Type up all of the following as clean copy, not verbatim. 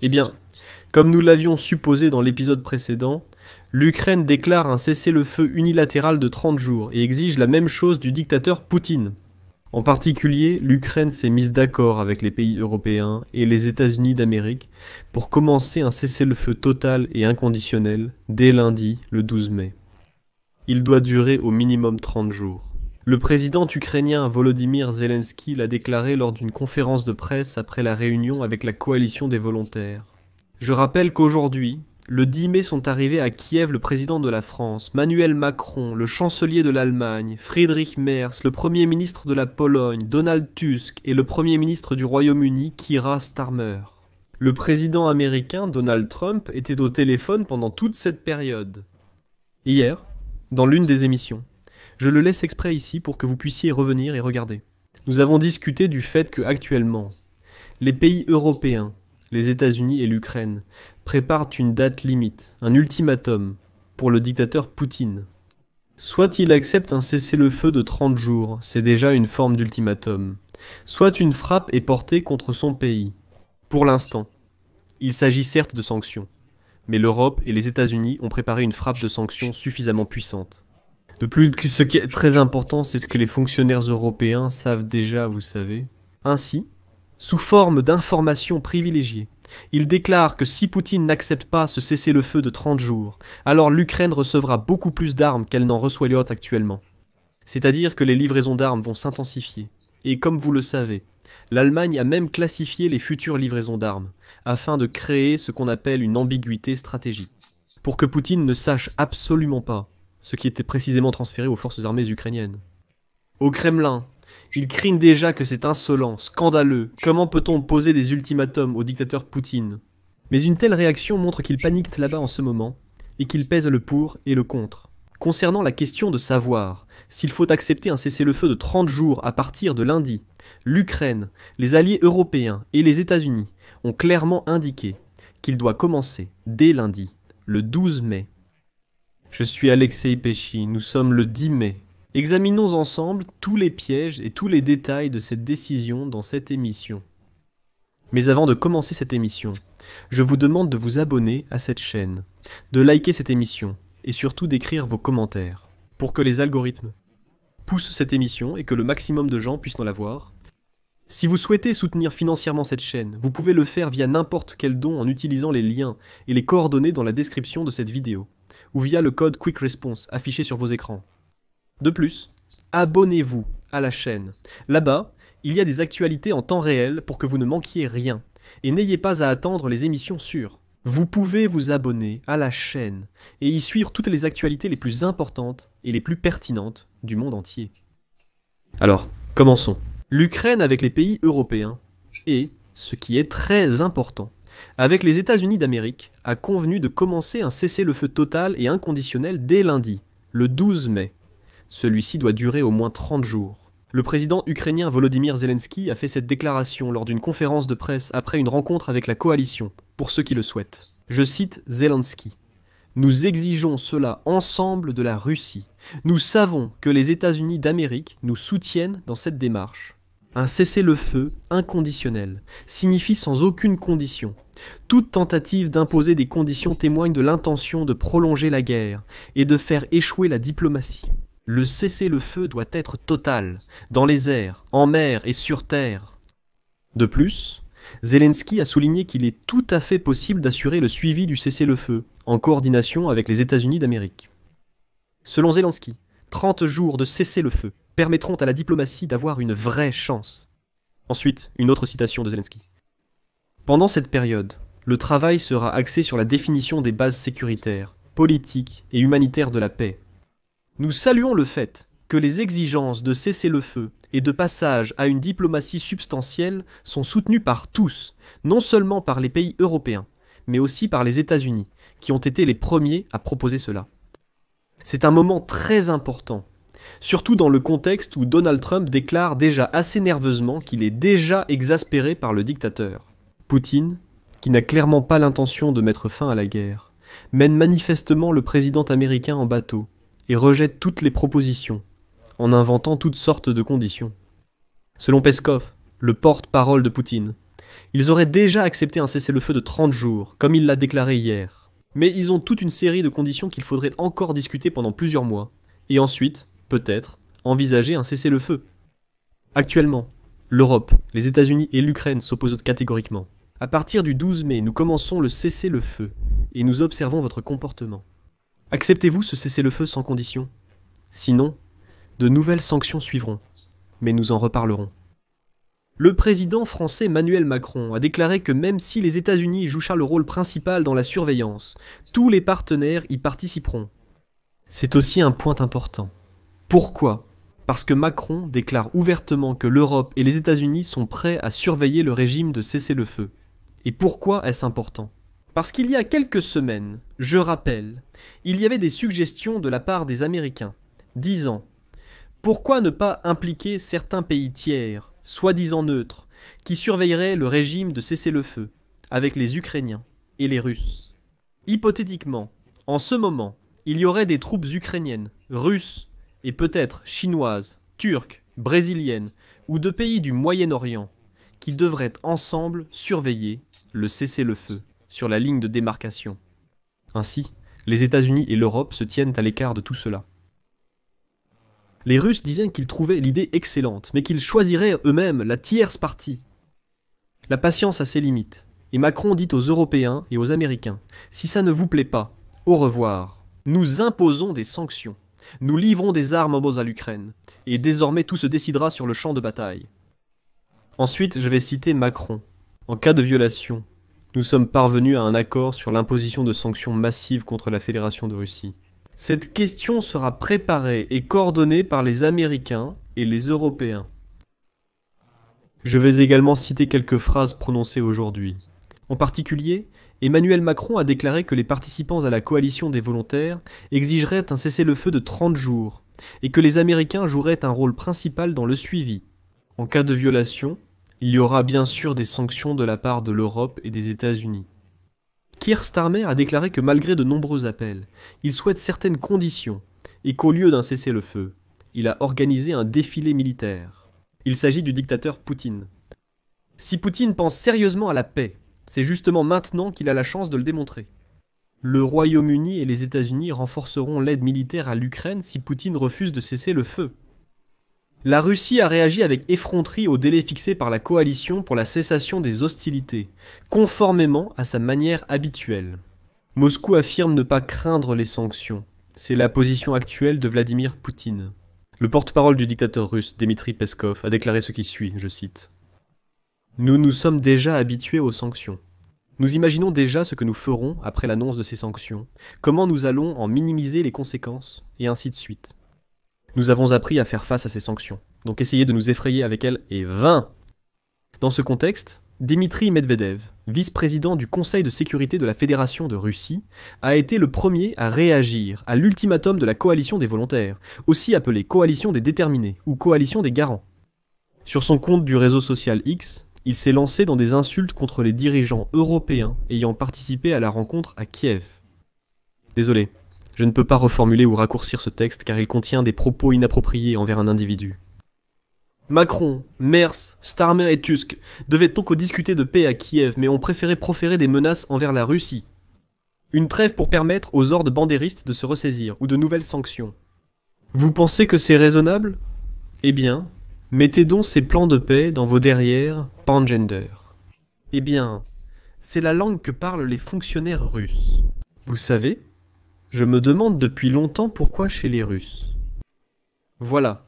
Eh bien, comme nous l'avions supposé dans l'épisode précédent, l'Ukraine déclare un cessez-le-feu unilatéral de 30 jours et exige la même chose du dictateur Poutine. En particulier, l'Ukraine s'est mise d'accord avec les pays européens et les États-Unis d'Amérique pour commencer un cessez-le-feu total et inconditionnel dès lundi, le 12 mai. Il doit durer au minimum 30 jours. Le président ukrainien Volodymyr Zelensky l'a déclaré lors d'une conférence de presse après la réunion avec la coalition des volontaires. Je rappelle qu'aujourd'hui, le 10 mai sont arrivés à Kiev le président de la France, Emmanuel Macron, le chancelier de l'Allemagne, Friedrich Merz, le premier ministre de la Pologne, Donald Tusk et le premier ministre du Royaume-Uni, Keir Starmer. Le président américain Donald Trump était au téléphone pendant toute cette période. Hier, dans l'une des émissions, je le laisse exprès ici pour que vous puissiez revenir et regarder. Nous avons discuté du fait que actuellement, les pays européens, les États-Unis et l'Ukraine préparent une date limite, un ultimatum, pour le dictateur Poutine. Soit il accepte un cessez-le-feu de 30 jours, c'est déjà une forme d'ultimatum. Soit une frappe est portée contre son pays. Pour l'instant, il s'agit certes de sanctions, mais l'Europe et les États-Unis ont préparé une frappe de sanctions suffisamment puissante. De plus, ce qui est très important, c'est ce que les fonctionnaires européens savent déjà, vous savez. Ainsi, sous forme d'informations privilégiées, il déclare que si Poutine n'accepte pas ce cessez-le-feu de 30 jours, alors l'Ukraine recevra beaucoup plus d'armes qu'elle n'en reçoit actuellement. C'est-à-dire que les livraisons d'armes vont s'intensifier. Et comme vous le savez, l'Allemagne a même classifié les futures livraisons d'armes, afin de créer ce qu'on appelle une ambiguïté stratégique, pour que Poutine ne sache absolument pas ce qui était précisément transféré aux forces armées ukrainiennes. Au Kremlin, ils crient déjà que c'est insolent, scandaleux. Comment peut-on poser des ultimatums au dictateur Poutine? Mais une telle réaction montre qu'il panique là-bas en ce moment, et qu'il pèse le pour et le contre. Concernant la question de savoir s'il faut accepter un cessez-le-feu de 30 jours à partir de lundi, l'Ukraine, les alliés européens et les États-Unis ont clairement indiqué qu'il doit commencer dès lundi, le 12 mai. Je suis Alexei Pesci, nous sommes le 10 mai. Examinons ensemble tous les pièges et tous les détails de cette décision dans cette émission. Mais avant de commencer cette émission, je vous demande de vous abonner à cette chaîne, de liker cette émission et surtout d'écrire vos commentaires pour que les algorithmes poussent cette émission et que le maximum de gens puissent la voir. Si vous souhaitez soutenir financièrement cette chaîne, vous pouvez le faire via n'importe quel don en utilisant les liens et les coordonnées dans la description de cette vidéo ou via le code Quick Response affiché sur vos écrans. De plus, abonnez-vous à la chaîne. Là-bas, il y a des actualités en temps réel pour que vous ne manquiez rien. Et n'ayez pas à attendre les émissions sûres. Vous pouvez vous abonner à la chaîne et y suivre toutes les actualités les plus importantes et les plus pertinentes du monde entier. Alors, commençons. L'Ukraine avec les pays européens et, ce qui est très important, avec les États-Unis d'Amérique, a convenu de commencer un cessez-le-feu total et inconditionnel dès lundi, le 12 mai. Celui-ci doit durer au moins 30 jours. Le président ukrainien Volodymyr Zelensky a fait cette déclaration lors d'une conférence de presse après une rencontre avec la coalition, pour ceux qui le souhaitent. Je cite Zelensky. « Nous exigeons cela ensemble de la Russie. Nous savons que les États-Unis d'Amérique nous soutiennent dans cette démarche. Un cessez-le-feu inconditionnel signifie sans aucune condition. Toute tentative d'imposer des conditions témoigne de l'intention de prolonger la guerre et de faire échouer la diplomatie. Le cessez-le-feu doit être total, dans les airs, en mer et sur terre. » De plus, Zelensky a souligné qu'il est tout à fait possible d'assurer le suivi du cessez-le-feu, en coordination avec les États-Unis d'Amérique. Selon Zelensky, 30 jours de cessez-le-feu permettront à la diplomatie d'avoir une vraie chance. Ensuite, une autre citation de Zelensky. Pendant cette période, le travail sera axé sur la définition des bases sécuritaires, politiques et humanitaires de la paix. Nous saluons le fait que les exigences de cessez-le-feu et de passage à une diplomatie substantielle sont soutenues par tous, non seulement par les pays européens, mais aussi par les États-Unis, qui ont été les premiers à proposer cela. C'est un moment très important, surtout dans le contexte où Donald Trump déclare déjà assez nerveusement qu'il est déjà exaspéré par le dictateur. Poutine, qui n'a clairement pas l'intention de mettre fin à la guerre, mène manifestement le président américain en bateau et rejette toutes les propositions, en inventant toutes sortes de conditions. Selon Peskov, le porte-parole de Poutine, Ils auraient déjà accepté un cessez-le-feu de 30 jours, comme il l'a déclaré hier. Mais ils ont toute une série de conditions qu'il faudrait encore discuter pendant plusieurs mois, et ensuite, peut-être, envisager un cessez-le-feu. Actuellement, l'Europe, les États-Unis et l'Ukraine s'opposent catégoriquement. À partir du 12 mai, nous commençons le cessez-le-feu, et nous observons votre comportement. Acceptez-vous ce cessez-le-feu sans condition? Sinon, de nouvelles sanctions suivront, mais nous en reparlerons. Le président français Emmanuel Macron a déclaré que même si les États-Unis jouent le rôle principal dans la surveillance, tous les partenaires y participeront. C'est aussi un point important. Pourquoi? Parce que Macron déclare ouvertement que l'Europe et les États-Unis sont prêts à surveiller le régime de cessez-le-feu. Et pourquoi est-ce important? Parce qu'il y a quelques semaines, je rappelle, il y avait des suggestions de la part des Américains, disant « Pourquoi ne pas impliquer certains pays tiers, soi-disant neutres, qui surveilleraient le régime de cessez-le-feu, avec les Ukrainiens et les Russes ?» Hypothétiquement, en ce moment, il y aurait des troupes ukrainiennes, russes et peut-être chinoises, turques, brésiliennes ou de pays du Moyen-Orient qui devraient ensemble surveiller le cessez-le-feu sur la ligne de démarcation. Ainsi, les États-Unis et l'Europe se tiennent à l'écart de tout cela. Les Russes disaient qu'ils trouvaient l'idée excellente, mais qu'ils choisiraient eux-mêmes la tierce partie. La patience a ses limites, et Macron dit aux Européens et aux Américains « Si ça ne vous plaît pas, au revoir. Nous imposons des sanctions. Nous livrons des armes à l'Ukraine, et désormais tout se décidera sur le champ de bataille. » Ensuite, je vais citer Macron. En cas de violation, nous sommes parvenus à un accord sur l'imposition de sanctions massives contre la Fédération de Russie. Cette question sera préparée et coordonnée par les Américains et les Européens. Je vais également citer quelques phrases prononcées aujourd'hui. En particulier, Emmanuel Macron a déclaré que les participants à la coalition des volontaires exigeraient un cessez-le-feu de 30 jours et que les Américains joueraient un rôle principal dans le suivi. En cas de violation, il y aura bien sûr des sanctions de la part de l'Europe et des États-Unis. Keir Starmer a déclaré que malgré de nombreux appels, il souhaite certaines conditions et qu'au lieu d'un cessez-le-feu, il a organisé un défilé militaire. Il s'agit du dictateur Poutine. Si Poutine pense sérieusement à la paix, c'est justement maintenant qu'il a la chance de le démontrer. Le Royaume-Uni et les États-Unis renforceront l'aide militaire à l'Ukraine si Poutine refuse de cesser le feu. La Russie a réagi avec effronterie au délai fixé par la coalition pour la cessation des hostilités, conformément à sa manière habituelle. Moscou affirme ne pas craindre les sanctions. C'est la position actuelle de Vladimir Poutine. Le porte-parole du dictateur russe, Dmitri Peskov, a déclaré ce qui suit, je cite. « Nous nous sommes déjà habitués aux sanctions. Nous imaginons déjà ce que nous ferons après l'annonce de ces sanctions, comment nous allons en minimiser les conséquences, et ainsi de suite. Nous avons appris à faire face à ces sanctions, donc essayer de nous effrayer avec elles est vain. » Dans ce contexte, Dmitri Medvedev, vice-président du Conseil de sécurité de la Fédération de Russie, a été le premier à réagir à l'ultimatum de la coalition des volontaires, aussi appelée coalition des déterminés ou coalition des garants. Sur son compte du réseau social X, il s'est lancé dans des insultes contre les dirigeants européens ayant participé à la rencontre à Kiev. Désolé, je ne peux pas reformuler ou raccourcir ce texte car il contient des propos inappropriés envers un individu. Macron, Merz, Starmer et Tusk devaient donc discuter de paix à Kiev mais ont préféré proférer des menaces envers la Russie. Une trêve pour permettre aux hordes bandéristes de se ressaisir ou de nouvelles sanctions. Vous pensez que c'est raisonnable? Eh bien, mettez donc ces plans de paix dans vos derrières pangender. Eh bien, c'est la langue que parlent les fonctionnaires russes. Vous savez, je me demande depuis longtemps pourquoi chez les Russes. Voilà.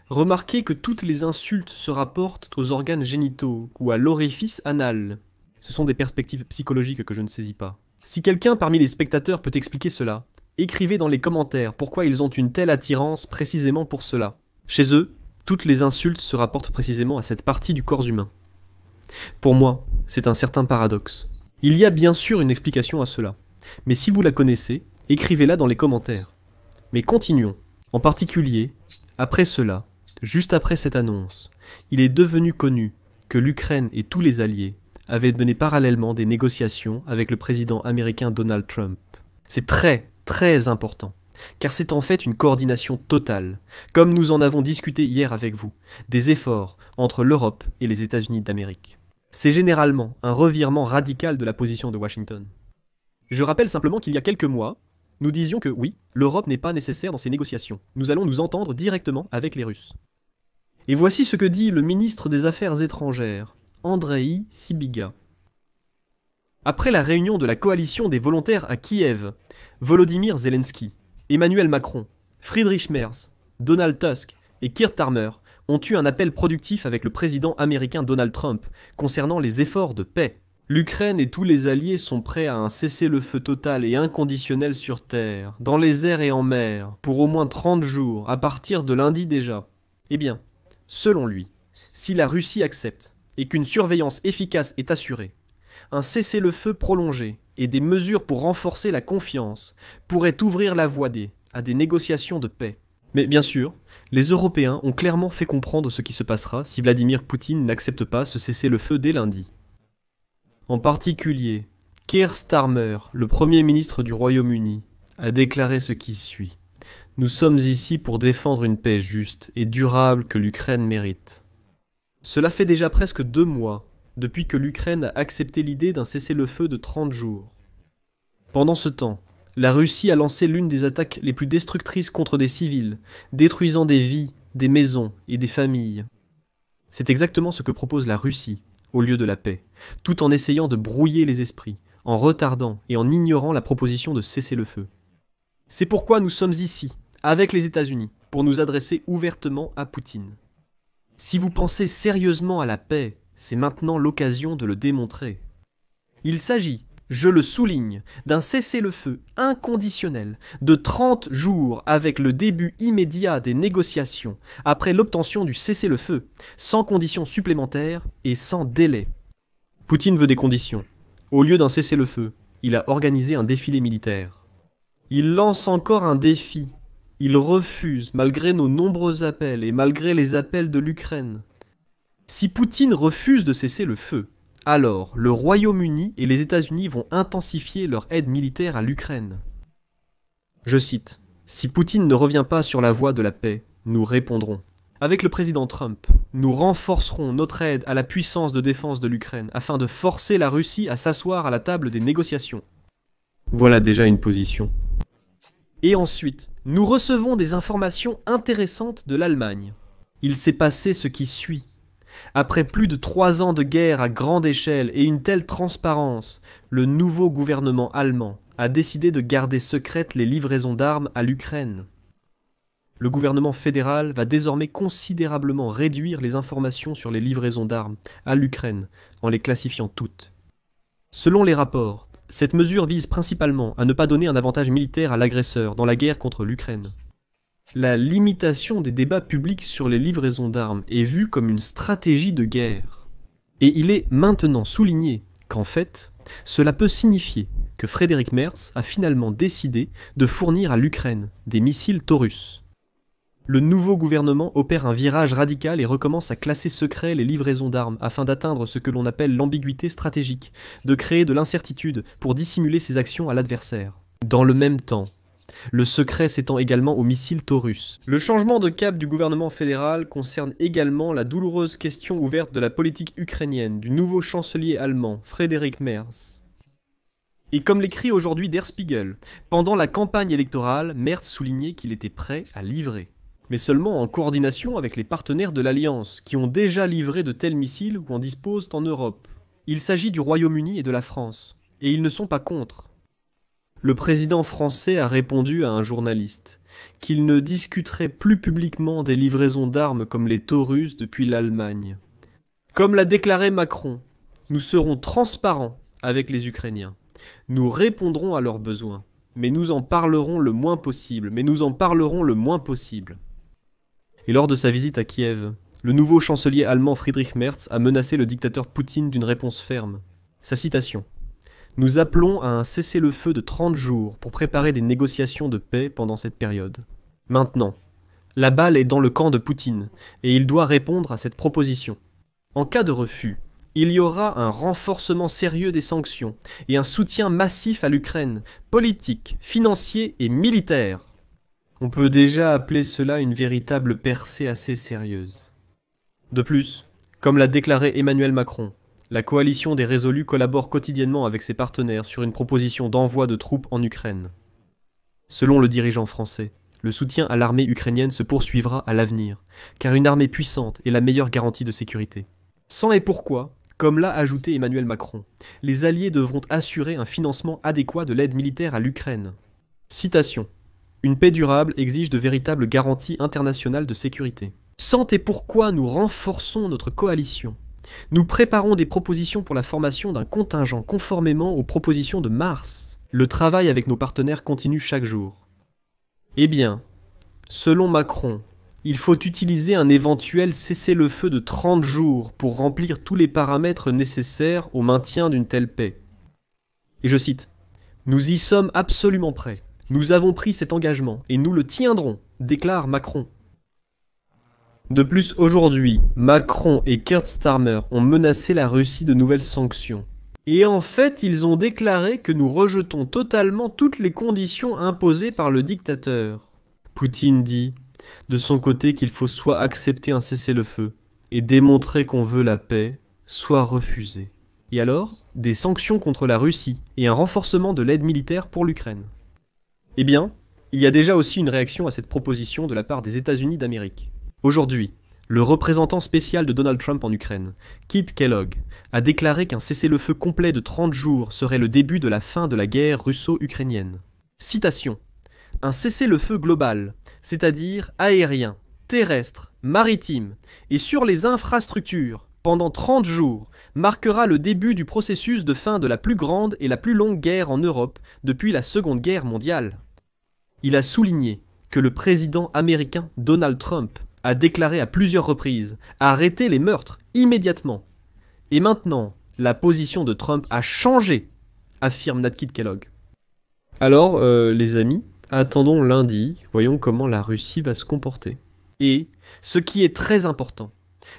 Remarquez que toutes les insultes se rapportent aux organes génitaux ou à l'orifice anal. Ce sont des perspectives psychologiques que je ne saisis pas. Si quelqu'un parmi les spectateurs peut expliquer cela, écrivez dans les commentaires pourquoi ils ont une telle attirance précisément pour cela. Chez eux, toutes les insultes se rapportent précisément à cette partie du corps humain. Pour moi, c'est un certain paradoxe. Il y a bien sûr une explication à cela, mais si vous la connaissez, écrivez-la dans les commentaires. Mais continuons. En particulier, après cela, juste après cette annonce, il est devenu connu que l'Ukraine et tous les alliés avaient mené parallèlement des négociations avec le président américain Donald Trump. C'est très, très important, car c'est en fait une coordination totale, comme nous en avons discuté hier avec vous, des efforts entre l'Europe et les États-Unis d'Amérique. C'est généralement un revirement radical de la position de Washington. Je rappelle simplement qu'il y a quelques mois, nous disions que oui, l'Europe n'est pas nécessaire dans ces négociations. Nous allons nous entendre directement avec les Russes. Et voici ce que dit le ministre des Affaires étrangères, Andrei Sybiga. Après la réunion de la coalition des volontaires à Kiev, Volodymyr Zelensky, Emmanuel Macron, Friedrich Merz, Donald Tusk et Keir Starmer ont eu un appel productif avec le président américain Donald Trump concernant les efforts de paix. L'Ukraine et tous les alliés sont prêts à un cessez-le-feu total et inconditionnel sur terre, dans les airs et en mer, pour au moins 30 jours, à partir de lundi déjà. Eh bien, selon lui, si la Russie accepte et qu'une surveillance efficace est assurée, un cessez-le-feu prolongé et des mesures pour renforcer la confiance pourraient ouvrir la voie à des négociations de paix. Mais bien sûr, les Européens ont clairement fait comprendre ce qui se passera si Vladimir Poutine n'accepte pas ce cessez-le-feu dès lundi. En particulier, Keir Starmer, le Premier ministre du Royaume-Uni, a déclaré ce qui suit. « Nous sommes ici pour défendre une paix juste et durable que l'Ukraine mérite. » Cela fait déjà presque 2 mois depuis que l'Ukraine a accepté l'idée d'un cessez-le-feu de 30 jours. Pendant ce temps, la Russie a lancé l'une des attaques les plus destructrices contre des civils, détruisant des vies, des maisons et des familles. C'est exactement ce que propose la Russie, au lieu de la paix, tout en essayant de brouiller les esprits, en retardant et en ignorant la proposition de cessez-le-feu. C'est pourquoi nous sommes ici, avec les États-Unis, pour nous adresser ouvertement à Poutine. Si vous pensez sérieusement à la paix, c'est maintenant l'occasion de le démontrer. Il s'agit, je le souligne, d'un cessez-le-feu inconditionnel de 30 jours avec le début immédiat des négociations après l'obtention du cessez-le-feu, sans conditions supplémentaires et sans délai. Poutine veut des conditions. Au lieu d'un cessez-le-feu, il a organisé un défilé militaire. Il lance encore un défi. Il refuse, malgré nos nombreux appels et malgré les appels de l'Ukraine. Si Poutine refuse de cesser le feu, alors le Royaume-Uni et les États-Unis vont intensifier leur aide militaire à l'Ukraine. Je cite, « Si Poutine ne revient pas sur la voie de la paix, nous répondrons. Avec le président Trump, nous renforcerons notre aide à la puissance de défense de l'Ukraine afin de forcer la Russie à s'asseoir à la table des négociations. » Voilà déjà une position. Et ensuite, nous recevons des informations intéressantes de l'Allemagne. Il s'est passé ce qui suit. Après plus de 3 ans de guerre à grande échelle et une telle transparence, le nouveau gouvernement allemand a décidé de garder secrètes les livraisons d'armes à l'Ukraine. Le gouvernement fédéral va désormais considérablement réduire les informations sur les livraisons d'armes à l'Ukraine en les classifiant toutes. Selon les rapports, cette mesure vise principalement à ne pas donner un avantage militaire à l'agresseur dans la guerre contre l'Ukraine. La limitation des débats publics sur les livraisons d'armes est vue comme une stratégie de guerre. Et il est maintenant souligné qu'en fait, cela peut signifier que Friedrich Merz a finalement décidé de fournir à l'Ukraine des missiles Taurus. Le nouveau gouvernement opère un virage radical et recommence à classer secret les livraisons d'armes afin d'atteindre ce que l'on appelle l'ambiguïté stratégique, de créer de l'incertitude pour dissimuler ses actions à l'adversaire. Dans le même temps, le secret s'étend également aux missiles Taurus. Le changement de cap du gouvernement fédéral concerne également la douloureuse question ouverte de la politique ukrainienne du nouveau chancelier allemand, Friedrich Merz. Et comme l'écrit aujourd'hui Der Spiegel, pendant la campagne électorale, Merz soulignait qu'il était prêt à livrer. Mais seulement en coordination avec les partenaires de l'Alliance, qui ont déjà livré de tels missiles ou en disposent en Europe. Il s'agit du Royaume-Uni et de la France, et ils ne sont pas contre. Le président français a répondu à un journaliste qu'il ne discuterait plus publiquement des livraisons d'armes comme les Taurus depuis l'Allemagne. Comme l'a déclaré Macron, nous serons transparents avec les Ukrainiens. Nous répondrons à leurs besoins, mais nous en parlerons le moins possible. Et lors de sa visite à Kiev, le nouveau chancelier allemand Friedrich Merz a menacé le dictateur Poutine d'une réponse ferme. Sa citation. « Nous appelons à un cessez-le-feu de 30 jours pour préparer des négociations de paix pendant cette période. Maintenant, la balle est dans le camp de Poutine et il doit répondre à cette proposition. En cas de refus, il y aura un renforcement sérieux des sanctions et un soutien massif à l'Ukraine, politique, financier et militaire. » On peut déjà appeler cela une véritable percée assez sérieuse. De plus, comme l'a déclaré Emmanuel Macron, La coalition des résolus collabore quotidiennement avec ses partenaires sur une proposition d'envoi de troupes en Ukraine. Selon le dirigeant français, le soutien à l'armée ukrainienne se poursuivra à l'avenir, car une armée puissante est la meilleure garantie de sécurité. Sans et pourquoi, comme l'a ajouté Emmanuel Macron, les Alliés devront assurer un financement adéquat de l'aide militaire à l'Ukraine. Citation. Une paix durable exige de véritables garanties internationales de sécurité. Sans et pourquoi nous renforçons notre coalition. Nous préparons des propositions pour la formation d'un contingent conformément aux propositions de mars. Le travail avec nos partenaires continue chaque jour. Eh bien, selon Macron, il faut utiliser un éventuel cessez-le-feu de 30 jours pour remplir tous les paramètres nécessaires au maintien d'une telle paix. Et je cite, « Nous y sommes absolument prêts. Nous avons pris cet engagement et nous le tiendrons », déclare Macron. De plus, aujourd'hui, Macron et Keir Starmer ont menacé la Russie de nouvelles sanctions. Et en fait, ils ont déclaré que nous rejetons totalement toutes les conditions imposées par le dictateur. Poutine dit, de son côté, qu'il faut soit accepter un cessez-le-feu et démontrer qu'on veut la paix, soit refuser. Et alors, des sanctions contre la Russie et un renforcement de l'aide militaire pour l'Ukraine. Eh bien, il y a déjà aussi une réaction à cette proposition de la part des États-Unis d'Amérique. Aujourd'hui, le représentant spécial de Donald Trump en Ukraine, Kit Kellogg, a déclaré qu'un cessez-le-feu complet de 30 jours serait le début de la fin de la guerre russo-ukrainienne. Citation. Un cessez-le-feu global, c'est-à-dire aérien, terrestre, maritime et sur les infrastructures, pendant 30 jours, marquera le début du processus de fin de la plus grande et la plus longue guerre en Europe depuis la Seconde Guerre mondiale. Il a souligné que le président américain Donald Trump a déclaré à plusieurs reprises « Arrêtez les meurtres, immédiatement !» Et maintenant, la position de Trump a changé, affirme Nat Kit Kellogg. Alors, les amis, attendons lundi, voyons comment la Russie va se comporter. Et, ce qui est très important,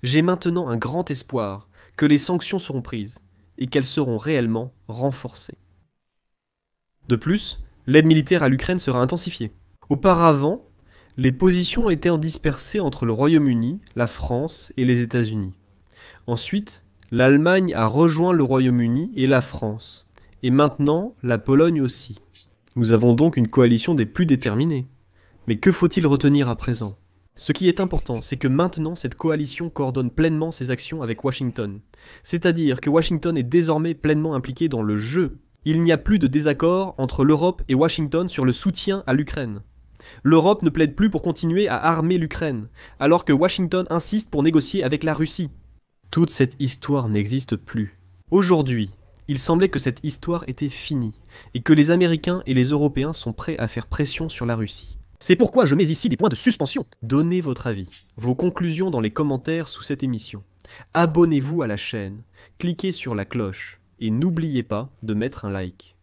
j'ai maintenant un grand espoir que les sanctions seront prises et qu'elles seront réellement renforcées. De plus, l'aide militaire à l'Ukraine sera intensifiée. Auparavant, les positions étaient dispersées entre le Royaume-Uni, la France et les États-Unis. Ensuite, l'Allemagne a rejoint le Royaume-Uni et la France. Et maintenant, la Pologne aussi. Nous avons donc une coalition des plus déterminées. Mais que faut-il retenir à présent ? Ce qui est important, c'est que maintenant cette coalition coordonne pleinement ses actions avec Washington. C'est-à-dire que Washington est désormais pleinement impliqué dans le jeu. Il n'y a plus de désaccord entre l'Europe et Washington sur le soutien à l'Ukraine. L'Europe ne plaide plus pour continuer à armer l'Ukraine, alors que Washington insiste pour négocier avec la Russie. Toute cette histoire n'existe plus. Aujourd'hui, il semblait que cette histoire était finie, et que les Américains et les Européens sont prêts à faire pression sur la Russie. C'est pourquoi je mets ici des points de suspension. Donnez votre avis, vos conclusions dans les commentaires sous cette émission. Abonnez-vous à la chaîne, cliquez sur la cloche, et n'oubliez pas de mettre un like.